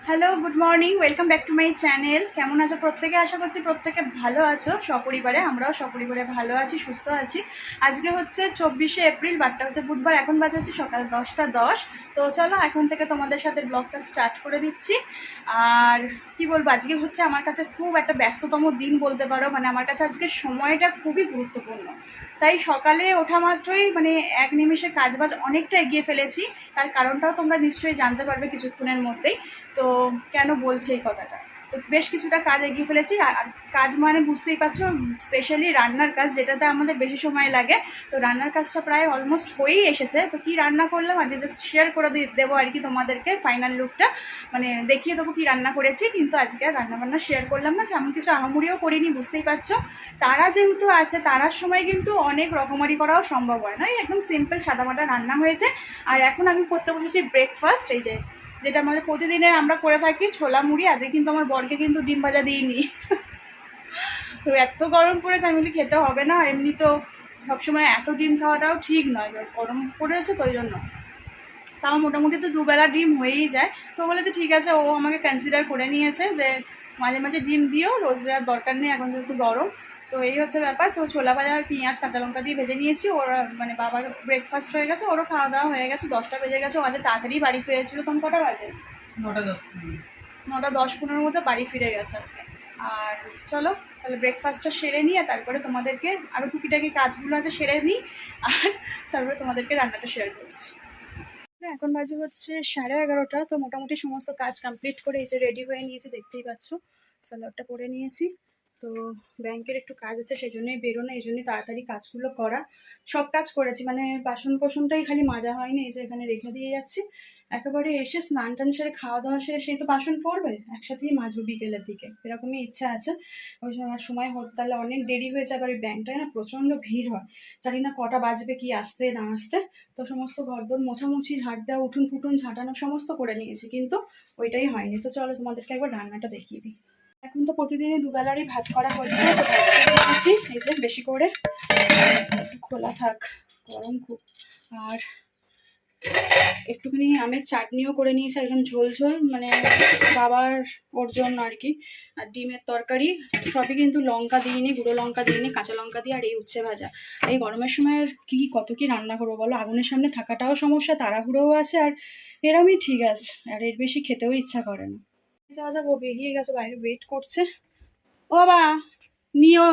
Hello, good morning, welcome back to my channel. কেমন আছো প্রত্যেকে? আশা করছি প্রত্যেকে ভালো আছো সপরিবারে। আমরাও সপরিবারে ভালো আছি, সুস্থ আছি। আজকে হচ্ছে 24শে এপ্রিল, বারটা হচ্ছে বুধবার। এখন বাজে হচ্ছে সকাল 10টা 10। তো চলো এখন থেকে তোমাদের সাথে ব্লগটা স্টার্ট করে দিচ্ছি। আর কি বলবো, আজকে হচ্ছে আমার কাছে খুব একটা ব্যস্ততম দিন বলতে পারো। মানে আমার কাছে আজকের সময়টা খুবই গুরুত্বপূর্ণ। তাই সকালে ওঠা মাত্রই মানে এক নিমিষে কাজবাজ অনেকটা এগিয়ে ফেলেছি। তার কারণটাও তোমরা নিশ্চয়ই জানতে পারবে কিছুক্ষণের মধ্যেই। তো কেন বলছি এই কথাটা, তো বেশ কিছুটা কাজ এগিয়ে ফেলেছি। আর কাজ মানে বুঝতেই পারছো, স্পেশালি রান্নার কাজ, যেটাতে আমাদের বেশি সময় লাগে। তো রান্নার কাজটা প্রায় অলমোস্ট হয়েই এসেছে। তো কি রান্না করলাম আজকে জাস্ট শেয়ার করে দেবো আর কি তোমাদেরকে। ফাইনাল লুকটা মানে দেখিয়ে দেবো কি রান্না করেছি। কিন্তু আজকে আর রান্নাবান্না শেয়ার করলাম না, তেমন কিছু আহামরিও করিনি, বুঝতেই পারছো। তারা যেহেতু আছে, তারার সময় কিন্তু অনেক রকমারি করাও সম্ভব হয় না। একদম সিম্পল সাদামাটা রান্না হয়েছে। আর এখন আমি করতে বসেছি ব্রেকফাস্ট, এই যে যেটা আমাদের প্রতিদিনের আমরা করে থাকি, ছোলা মুড়ি। আজকে কিন্তু আমার বরকে কিন্তু ডিম ভাজা দিইনি। তো এত গরম পড়েছে, আমি বলি খেতে হবে না। এমনি তো সবসময় এত ডিম খাওয়াটাও ঠিক নয়, গরম পড়েছে তো ওই জন্য। তাও মোটামুটি তো দুবেলা ডিম হয়েই যায়। তো বলেছে ঠিক আছে, ও আমাকে কনসিডার করে নিয়েছে যে মাঝে মাঝে ডিম দিও, রোজ দেওয়ার দরকার নেই, এখন যেহেতু গরম। তো এই হচ্ছে ব্যাপার। তো ছোলা ভাজা পেঁয়াজ কাঁচা লঙ্কা দিয়ে ভেজে নিয়েছি। ওরা মানে বাবার ব্রেকফাস্ট হয়ে গেছে, ওরও খাওয়া দাওয়া হয়ে গেছে। 10টা বেজে গেছে। ও আজ তাড়াতাড়ি বাড়ি ফিরেছিল। তখন কটা বাজে? 9টা 10-15 মতো বাড়ি ফিরে গেছে আজকে। আর চলো তাহলে ব্রেকফাস্টটা সেরে নিই, আর তারপরে তোমাদেরকে আরও টুকিটাকি কাজগুলো আছে সেরে নিই, আর তারপরে তোমাদেরকে রান্নাটা শেয়ার করছি। এখন বাজে হচ্ছে 11:30। তো মোটামুটি সমস্ত কাজ কমপ্লিট করে এই যে রেডি হয়ে নিয়েছি, দেখতেই পাচ্ছ। সালোয়ারটা পরে নিয়েছি। তো ব্যাংকের একটু কাজ আছে, সেই জন্যই বেরোনো, এই জন্যই তাড়াতাড়ি কাজগুলো করা। সব কাজ করেছি, মানে বাসন কোসনটাই খালি মাজা হয়নি, এই যে এখানে রেখে দিয়ে যাচ্ছি। একেবারে এসে স্নান টান সেরে খাওয়া দাওয়া সেরে সেই তো বাসন পড়বে, একসাথেই মাজবো বিকেলের দিকে, এরকমই ইচ্ছা আছে। ওই আমার সময় তাহলে অনেক দেরি হয়ে যাবে। আর ওই ব্যাংকটায় না প্রচণ্ড ভিড় হয়, জানি না কটা বাজবে কি আসতে না আসতে। তো সমস্ত ঘরদোর মোছামুছি, ঝাড় দেওয়া, উঠুন ফুটুন ঝাঁটানো সমস্ত করে নিয়েছি, কিন্তু ওইটাই হয়নি। তো চলো তোমাদেরকে একবার রান্নাটা দেখিয়ে দিই। এখন তো প্রতিদিনই দুবেলারই ভাত করা হচ্ছে। তো দিয়েছি এই যে বেশি করে, একটু খোলা থাক, গরম খুব। আর একটুখানি আমের চাটনিও করে নিয়েছি, একদম ঝোল ঝোল, মানে বাবার ওর জন্য আর কি। আর ডিমের তরকারি, সবই কিন্তু লঙ্কা দিইনি, গুঁড়ো লঙ্কা দিইনি, কাঁচা লঙ্কা দিয়ে। আর এই উচ্ছে ভাজা। এই গরমের সময় আর কি কত কি রান্না করবো বলো? আগুনের সামনে থাকাটাও সমস্যা, তাড়াহুড়োও আছে, আর এরমই ঠিক আছে। আর এর বেশি খেতেও ইচ্ছা করে না। যাবো, বেরিয়ে গেছে, বাইরে ওয়েট করছে। ও বাবা, নিও,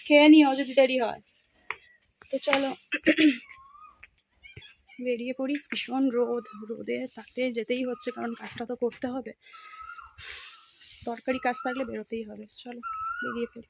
খেয়ে নিও যদি দেরি হয়। তো চলো বেরিয়ে পড়ি। ভীষণ রোদ, রোদে তাতে যেতেই হচ্ছে, কারণ কাজটা তো করতে হবে। দরকারি কাজ থাকলে বেরোতেই হবে। চলো বেরিয়ে পড়ি।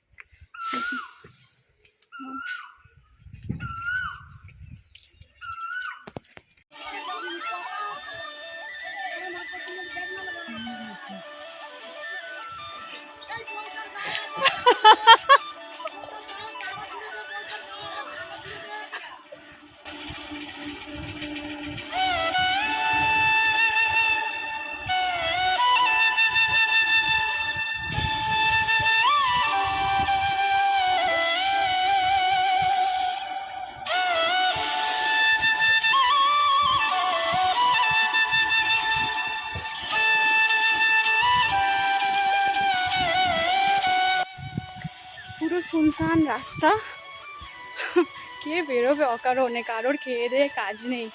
পুরো শুনশান রাস্তা, কে বেরোবে অকারণে? কারোর খেয়ে দেয়ে কাজ নেই,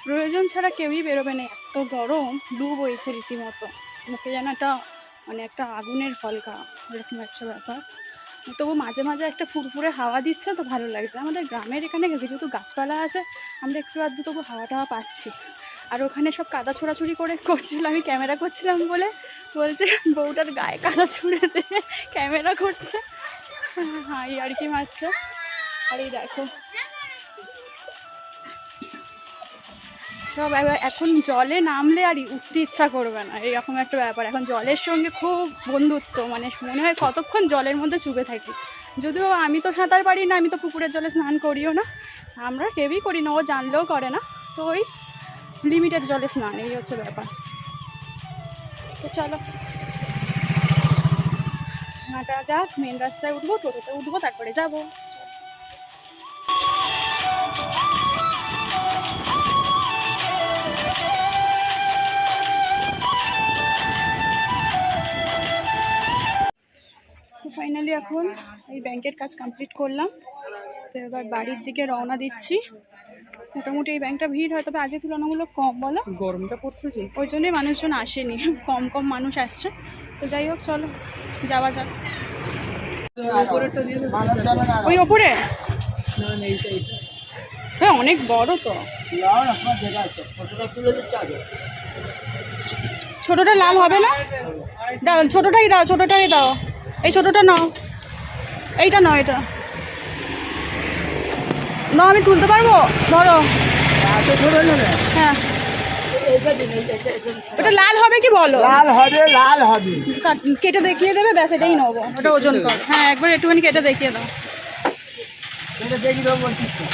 প্রয়োজন ছাড়া কেউই বেরোবে না। এত গরম, লু বইছে রীতিমতো, মুখে যেন একটা মানে একটা আগুনের হলকা, এরকম একটা ব্যাপার। তবু মাঝে মাঝে একটা ফুরফুরে হাওয়া দিচ্ছে, তো ভালো লাগছে। আমাদের গ্রামের এখানে যেহেতু গাছপালা আছে, আমরা একটু আধটু তবু হাওয়া টাওয়া পাচ্ছি। আর ওখানে সব কাদা ছোড়াছুড়ি করছিল, আমি ক্যামেরা করছিলাম বলে বলছে বউটার গায়ে কাদা ছুঁড়ে দিয়ে ক্যামেরা করছে। হ্যাঁ, আর কি মারছে। আর এই দেখো সব এখন জলে নামলে আর উঠতে ইচ্ছা করবে না, এরকম একটা ব্যাপার। এখন জলের সঙ্গে খুব বন্ধুত্ব, মানে মনে হয় কতক্ষণ জলের মধ্যে চুপে থাকি। যদিও আমি তো সাঁতার পারি না, আমি তো পুকুরের জলে স্নান করিও না, আমরা কেউই করি না, ও জানলেও করে না। তো ওই লিমিটেড জলে স্নান, এই হচ্ছে ব্যাপার। তো চলো হাঁটা যাক, মেন রাস্তায় উঠবো, টোটোতে উঠবো, তারপরে যাবো। এখন এই ব্যাংকের কাজ কমপ্লিট করলাম, তো এবার বাড়ির দিকে রওনা দিচ্ছি। মোটামুটি এই ব্যাংকটা ভিড় হয়, তবে আজকে তুলনামূলক কম, বলো গরমটা পড়ছে, ওই জন্যই মানুষজন আসেনি, কম কম মানুষ আসছে। তো যাই হোক, চলো যাওয়া যাক। ওই ওপরে হ্যাঁ অনেক বড় তো। ছোটটা লাল হবে না? দাও ছোটটাই দাও, ছোটটাই দাও। এই ছোটটা নাও, এইটা নাও, এটা নাও, আমি তুলতে পারবো, ধরো। হ্যাঁ ওটা লাল হবে কি বলো? লাল হবে, লাল হবে। কেটে দেখিয়ে দেবে, ব্যাস এটাই নেবো। ওটা ওজন কর, হ্যাঁ একবার একটুখানি কেটে দেখিয়ে দাও। এটা দেখি দেবো বলছিস তো।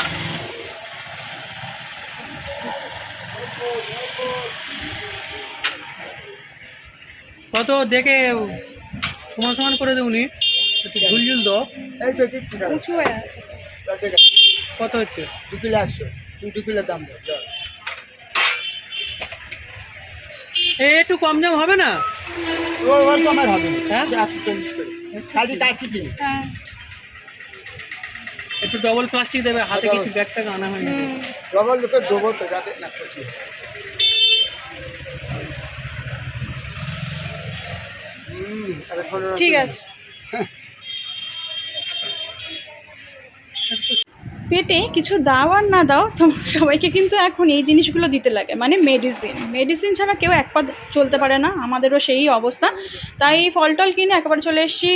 কত দেখে সমান সমান করে দেবনি, একটু ঝুলঝুল দাও। এই তো দিচ্ছি, উঁচু হয়ে আছে। কত হচ্ছে? 2 কিলো 100, 2 কিলো দাম দাও। একটু কম দাম হবে না? ওর কমের হবে, হ্যাঁ 140 করে খালি কাটছি। হ্যাঁ একটু ডবল প্লাস্টিক দেবে, হাতে কিছু ব্যাগটা আনা হয় না। ডবল তো দেবো তো, যাতে না করছি। ঠিক আছে। পেটে কিছু দাও আর না দাও, তো সবাইকে কিন্তু এখন এই জিনিসগুলো দিতে লাগে, মানে মেডিসিন ছাড়া কেউ এক পা চলতে পারে না, আমাদেরও সেই অবস্থা। তাই ফল টল কিনে একেবারে চলে এসেছি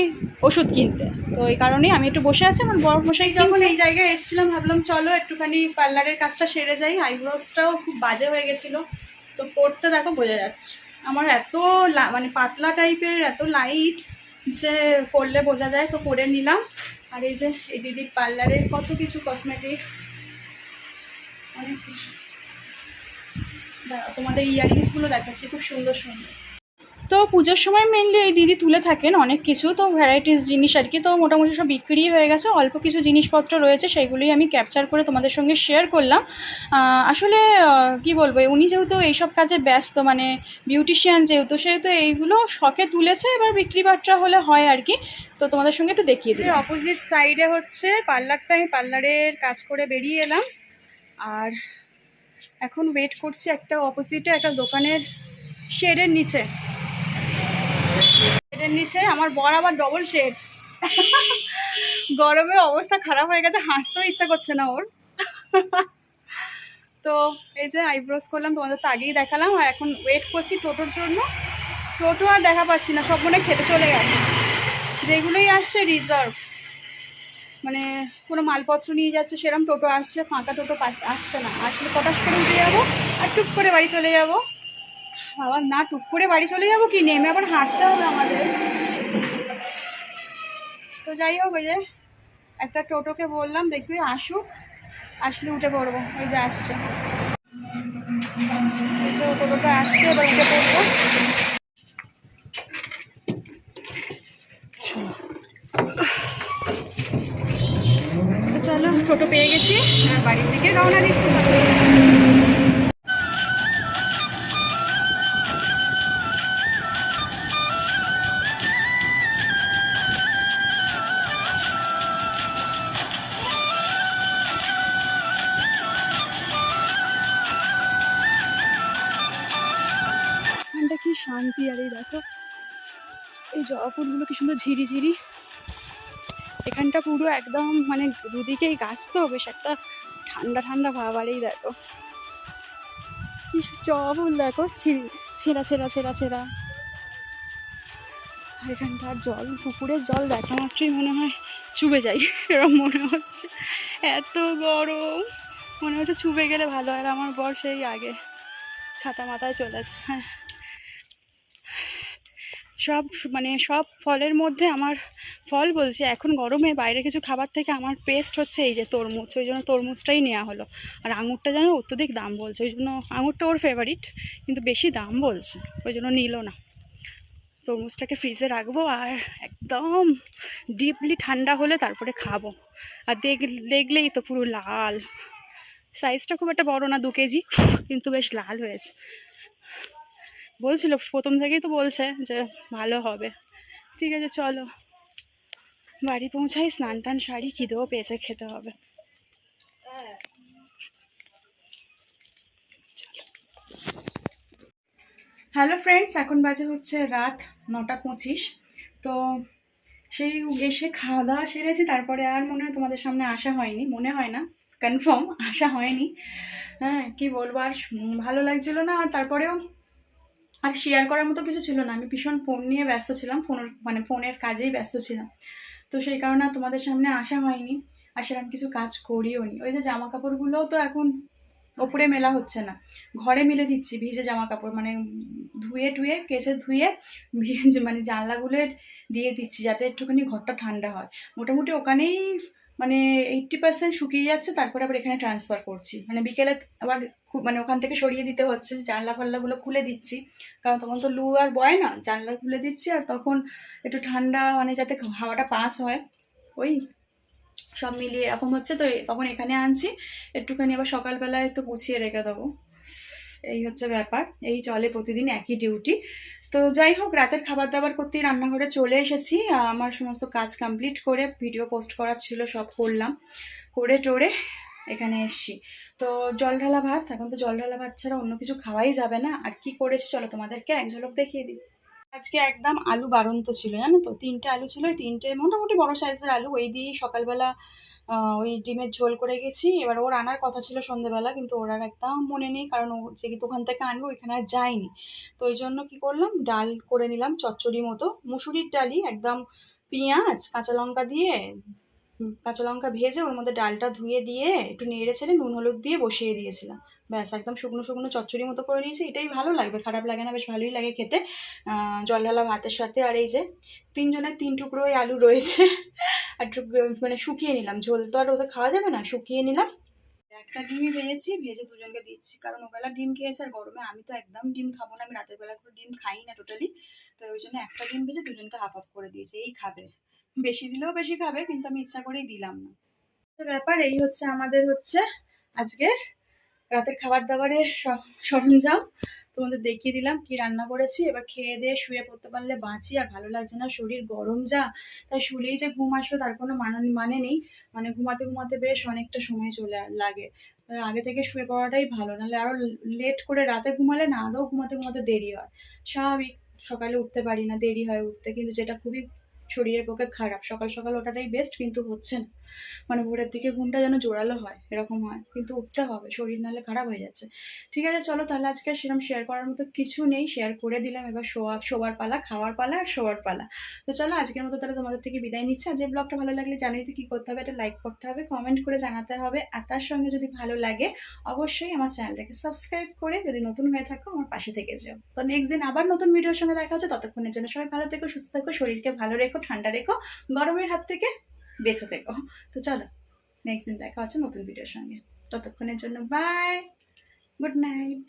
ওষুধ কিনতে। তো এই কারণেই আমি একটু বসে আছি, আমার বড় মশাই যখন এই জায়গায় এসেছিলাম, ভাবলাম চলো একটুখানি পার্লারের কাজটা সেরে যাই। আইব্রোসটাও খুব বাজে হয়ে গেছিলো, তো করতে দেখো বোঝা যাচ্ছে আমার এত মানে পাতলা টাইপের, এত লাইট যে করলে বোঝা যায়, তো করে নিলাম। আর এই যে এই দিদির পার্লারের কত কিছু কসমেটিক্স, অনেক কিছু। তোমাদের ইয়ারিংসগুলো দেখাচ্ছি, খুব সুন্দর সুন্দর। তো পুজোর সময় মেনলি এই দিদি তুলে থাকেন অনেক কিছু, তো ভ্যারাইটিস জিনিস আর কি। তো মোটামুটি সব বিক্রি হয়ে গেছে, অল্প কিছু জিনিসপত্র রয়েছে, সেইগুলোই আমি ক্যাপচার করে তোমাদের সঙ্গে শেয়ার করলাম। আসলে কি বলবো, উনি যেহেতু এইসব কাজে ব্যস্ত, মানে বিউটিশিয়ান যেহেতু, সেহেতু এইগুলো শখে তুলেছে, এবার বিক্রি বাট্টা হলে হয় আর কি। তো তোমাদের সঙ্গে একটু দেখিয়ে দিই। অপোজিট সাইডে হচ্ছে পার্লারটা, আমি পার্লারের কাজ করে বেরিয়ে এলাম, আর এখন ওয়েট করছি একটা অপোজিটে একটা দোকানের শেডের নিচে। শেডের নিচে আমার বর আবার ডবল শেড, গরমে অবস্থা খারাপ হয়ে গেছে, হাসতেও ইচ্ছা করছে না ওর। তো এই যে আইব্রোস করলাম, তোমাদের তো আগেই দেখালাম, আর এখন ওয়েট করছি টোটোর জন্য। টোটো আর দেখা পাচ্ছি না, সব মনে খেতে চলে গেছে। যেগুলোই আসছে রিজার্ভ, মানে কোনো মালপত্র নিয়ে যাচ্ছে সেরকম টোটো আসছে, ফাঁকা টোটো আসছে না। আসলে কটাস করে উঠে যাবো আর টুক করে বাড়ি চলে যাবো। আবার না টুক করে বাড়ি চলে যাবো কি, নেমে আবার হাঁটতে হবে আমাদের। তো যাই হোক, ওই যে একটা টোটোকে বললাম দেখি আসুক, আসলে উঠে পড়বো। ওই যে আসছে, ওই যে টোটোটা আসছে, এবার উঠে পড়বো। তো চলো, টোটো পেয়ে গেছি, বাড়ির দিকে রওনা দিচ্ছি সবাই। কি শান্তি, আর এই দেখো এই জবা ফুলগুলো কি সুন্দর ঝিরিঝিরি। এখানটা পুরো একদম মানে দুদিকেই গাছ, তো বেশ একটা ঠান্ডা ঠান্ডা ভাব। আর এই দেখো কি জবা ফুল, দেখো ছেঁড়া ছেঁড়া ছেঁড়া ছেঁড়া। আর এখানটার জল, পুকুরের জল দেখা মাত্রই মনে হয় চুবে যাই, এরকম মনে হচ্ছে, এত গরম, মনে হচ্ছে চুবে গেলে ভালো। আর আমার বর সেই আগে ছাতা মাথায় চলেছে। হ্যাঁ, সব মানে সব ফলের মধ্যে আমার, ফল বলছি এখন গরমে বাইরে কিছু খাবার থেকে আমার পেস্ট হচ্ছে এই যে তরমুজ, ওই জন্য তরমুজটাই নেওয়া হলো। আর আঙুরটা যেন অত্যধিক দাম বলছে, ওই জন্য আঙুরটা ওর ফেভারিট, কিন্তু বেশি দাম বলছে, ওই জন্য নিল না। তরমুজটাকে ফ্রিজে রাখবো, আর একদম ডিপলি ঠান্ডা হলে তারপরে খাবো। আর দেখলেই তো পুরো লাল, সাইজটা খুব একটা বড় না, 2 কেজি, কিন্তু বেশ লাল হয়েছে। বলছিল প্রথম থেকেই তো বলছে যে ভালো হবে। ঠিক আছে চলো। বাড়ি পৌঁছাই, স্নান টান শাড়ি, খিদেও পেয়েছে, খেতে হবে। হ্যালো ফ্রেন্ডস, এখন বাজে হচ্ছে রাত 9:25। তো সেই এসে খাওয়া দাওয়া সেরেছি, তারপরে আর মনে হয় তোমাদের সামনে আসা হয়নি, মনে হয় না, কনফার্ম আসা হয়নি। হ্যাঁ, কি বলবো, আর ভালো লাগছিল না। আর তারপরেও আর শেয়ার করার মতো কিছু ছিল না, আমি ভীষণ ফোন নিয়ে ব্যস্ত ছিলাম, ফোনের কাজেই ব্যস্ত ছিলাম। তো সেই কারণে আর তোমাদের সামনে আসা হয়নি, আর সেরকম কিছু কাজ করিও নি। ওই যে জামা কাপড়গুলোও তো এখন ওপরে মেলা হচ্ছে না, ঘরে মেলে দিচ্ছি ভিজে জামা কাপড়, মানে ধুয়ে টুয়ে কেচে ধুয়ে মানে জানলাগুলো দিয়ে দিচ্ছি, যাতে একটুখানি ঘরটা ঠান্ডা হয়। মোটামুটি ওখানেই মানে 80% শুকিয়ে যাচ্ছে, তারপরে আবার এখানে ট্রান্সফার করছি, মানে বিকেলে আবার মানে ওখান থেকে সরিয়ে দিতে হচ্ছে, জানলা ফাল্লাগুলো খুলে দিচ্ছি, কারণ তখন তো লু আর বয় না, জানলা খুলে দিচ্ছি। আর তখন একটু ঠান্ডা, মানে যাতে হাওয়াটা পাস হয়, ওই সব মিলিয়ে এরকম হচ্ছে। তো তখন এখানে আনছি, একটুখানি আবার সকালবেলায় তো গুছিয়ে রেখে দেবো। এই হচ্ছে ব্যাপার, এই চলে প্রতিদিন একই ডিউটি। তো যাই হোক, রাতের খাবার দাবার করতেই রান্নাঘরে চলে এসেছি। আমার সমস্ত কাজ কমপ্লিট করে ভিডিও পোস্ট করার ছিল, সব করলাম, করে টোরে এখানে এসছি। তো জল ঢালা ভাত, এখন তো জল ঢালা ভাত ছাড়া অন্য কিছু খাওয়াই যাবে না। আর কি করেছি চলো তোমাদেরকে এক ঝলক দেখিয়ে দিই। আজকে একদম আলু বাড়ন্ত ছিল, জানো তো, 3টে আলু ছিল, ওই 3টে মোটামুটি বড় সাইজের আলু, ওই দিয়েই সকালবেলা ওই ডিমের ঝোল করে গেছি। এবার ওর আনার কথা ছিল সন্ধ্যেবেলা, কিন্তু ওর আর একদম মনে নেই, কারণ ও যে দোকান থেকে আনবো ওইখানে আর যায়নি। তো ওই জন্য কি করলাম, ডাল করে নিলাম চচ্চড়ি মতো, মুসুরির ডালই একদম, পেঁয়াজ কাঁচা লঙ্কা দিয়ে, কাঁচা লঙ্কা ভেজে ওর মধ্যে ডালটা ধুয়ে দিয়ে একটু নেড়ে ছেড়ে নুন হলুদ দিয়ে বসিয়ে দিয়েছিলাম। ব্যাস, একদম শুকনো শুকনো চচ্চড়ি মতো করে নিয়েছি। এটাই ভালো লাগবে, খারাপ লাগে না, বেশ ভালোই লাগে খেতে জল ঢালা ভাতের সাথে। আর এই যে 3জনের 3 টুকরো ওই আলু রয়েছে, আর মানে শুকিয়ে নিলাম, ঝোল তো আর ওদের খাওয়া যাবে না, শুকিয়ে নিলাম। একটা ডিমই ভেজেছি, ভেজে দুজনকে দিচ্ছি, কারণ ওবেলা ডিম খেয়েছে, আর গরমে আমি তো একদম ডিম খাবো না, আমি রাতের বেলা করে ডিম খাই না টোটালি। তো ওই জন্য একটা ডিম ভেজে দুজনকে হাফ হাফ করে দিয়েছি, এই খাবে, বেশি দিলেও বেশি খাবে, কিন্তু আমি ইচ্ছা করেই দিলাম না। তো ব্যাপার এই হচ্ছে আমাদের হচ্ছে আজকের রাতের খাবার দাবারের সরঞ্জাম। তোমাদের দেখিয়ে দিলাম কি রান্না করেছি। এবার খেয়ে দিয়ে শুয়ে পড়তে পারলে বাঁচি, আর ভালো লাগছে না, শরীর গরম যা, তাই শুলেই যে ঘুম আসবে তার কোনো মানে নেই, মানে ঘুমাতে ঘুমাতে বেশ অনেকটা সময় চলে লাগে। তাই আগে থেকে শুয়ে পড়াটাই ভালো, নাহলে আরো লেট করে রাতে ঘুমালে না আরো ঘুমাতে ঘুমাতে দেরি হয়, স্বাভাবিক সকালে উঠতে পারি না, দেরি হয় উঠতে, কিন্তু যেটা খুবই শরীরের পক্ষে খারাপ। সকাল সকাল ওঠাটাই বেস্ট, কিন্তু হচ্ছে না, মানে ভোরের দিকে ঘুমটা যেন জোরালো হয় এরকম হয়, কিন্তু উঠতে হবে, শরীর নাহলে খারাপ হয়ে যাচ্ছে। ঠিক আছে চলো তাহলে, আজকে সেরকম শেয়ার করার মতো কিছু নেই, শেয়ার করে দিলাম। এবার শোবার পালা, খাওয়ার পালা আর শোয়ার পালা। তো চলো আজকের মতো তাহলে তোমাদের থেকে বিদায় নিচ্ছি। আর যে ব্লগটা ভালো লাগলে জানিয়ে কি করতে হবে, এটা লাইক করতে হবে, কমেন্ট করে জানাতে হবে, আর তার সঙ্গে যদি ভালো লাগে অবশ্যই আমার চ্যানেলটাকে সাবস্ক্রাইব করে, যদি নতুন হয়ে থাকো আমার পাশে থেকে যাও। তো নেক্সট দিন আবার নতুন ভিডিওর সঙ্গে দেখা হচ্ছে, ততক্ষণের জন্য সবাই ভালো থেকো, সুস্থ থেকো, শরীরকে ভালো রেখো, ঠান্ডা রেখো, গরমের হাত থেকে বেঁচে থেকো। তো চলো নেক্সট দিন দেখা হচ্ছে নতুন ভিডিওর সঙ্গে, ততক্ষণের জন্য বাই, গুড নাইট।